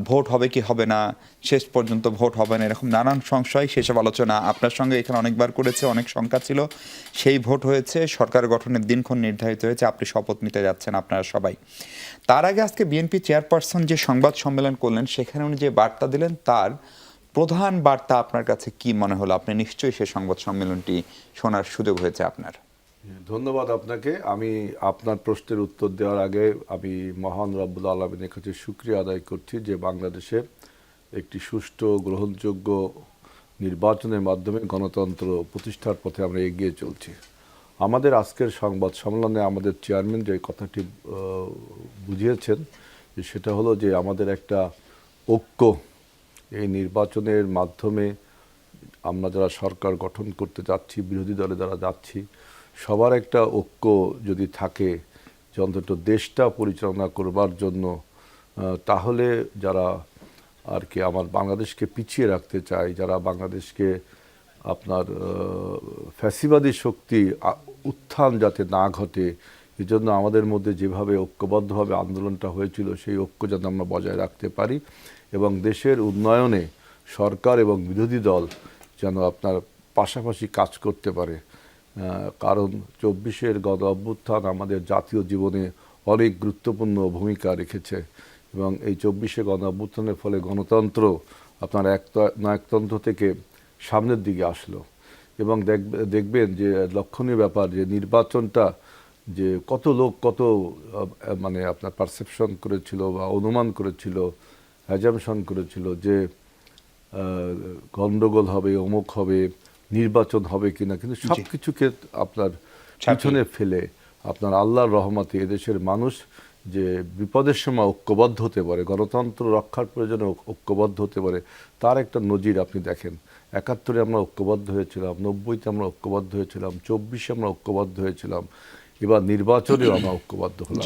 Vote হবে কি হবে না, শেষ পর্যন্ত ভোট হবে না, এরকম নানান সংশয়, সেসব আলোচনা আপনার সঙ্গে এখানে অনেকবার করেছে, অনেক শঙ্কা ছিল। সেই ভোট হয়েছে, সরকার গঠনের দিনক্ষণ নির্ধারিত হয়েছে, আপনি শপথ নিতে যাচ্ছেন আপনারা সবাই। তার আগে আজকে বিএনপি চেয়ারপারসন যে সংবাদ সম্মেলন করলেন, সেখানে উনি যে বার্তা দিলেন, তার প্রধান বার্তা আপনার কাছে কি মনে হলো? আপনি নিশ্চয়ই সেই সংবাদ সম্মেলনটি শোনার সুযোগ হয়েছে আপনার। ধন্যবাদ আপনাকে। আমি আপনার প্রশ্নের উত্তর দেওয়ার আগে আমি মহান রব্বুল আলামিনের কাছে শুকরিয়া আদায় করছি যে বাংলাদেশে একটি সুষ্ঠু গ্রহণযোগ্য নির্বাচনের মাধ্যমে গণতন্ত্র প্রতিষ্ঠার পথে আমরা এগিয়ে চলছি। আমাদের আজকের সংবাদ সম্মেলনে আমাদের চেয়ারম্যান যে কথাটি বুঝিয়েছেন, যে সেটা হলো যে আমাদের একটা ঐক্য, এই নির্বাচনের মাধ্যমে আমরা যারা সরকার গঠন করতে যাচ্ছি, বিরোধী দলে যারা যাচ্ছি, সবার একটা ঐক্য যদি থাকে যে অন্তত দেশটা পরিচালনা করবার জন্য, তাহলে যারা আর কি আমার বাংলাদেশকে পিছিয়ে রাখতে চায়, যারা বাংলাদেশকে আপনার ফ্যাসিবাদী শক্তি উত্থান যাতে না ঘটে, এই জন্য আমাদের মধ্যে যেভাবে ঐক্যবদ্ধভাবে আন্দোলনটা হয়েছিল, সেই ঐক্য যাতে আমরা বজায় রাখতে পারি এবং দেশের উন্নয়নে সরকার এবং বিরোধী দল যেন আপনার পাশাপাশি কাজ করতে পারে। কারণ ২৪-এর গণ অভ্যুত্থান আমাদের জাতীয় জীবনে অনেক গুরুত্বপূর্ণ ভূমিকা রেখেছে এবং এই ২৪-এ গণ অভ্যুত্থানের ফলে গণতন্ত্র আপনার নায়কতন্ত্র থেকে সামনের দিকে আসলো এবং দেখবেন যে লক্ষণীয় ব্যাপার যে নির্বাচনটা, যে কত লোক কত মানে আপনার পারসেপশন করেছিল বা অনুমান করেছিল, অ্যাজামশন করেছিল যে গণ্ডগোল হবে, অমুক হবে, নির্বাচন হবে কিনা, কিন্তু সব কিছুকে আপনার পিছনে ফেলে আপনার আল্লাহর রহমতে এদেশের মানুষ যে বিপদের সময় ঐক্যবদ্ধ হতে পারে, গণতন্ত্র রক্ষার প্রয়োজনে ঐক্যবদ্ধ হতে পারে, তার একটা নজির আপনি দেখেন। ৭১-এ আমরা ঐক্যবদ্ধ হয়েছিলাম, ৯০-তে আমরা ঐক্যবদ্ধ হয়েছিলাম, ২৪-এ আমরা ঐক্যবদ্ধ হয়েছিলাম, এবার নির্বাচনেও আমরা ঐক্যবদ্ধ হলাম।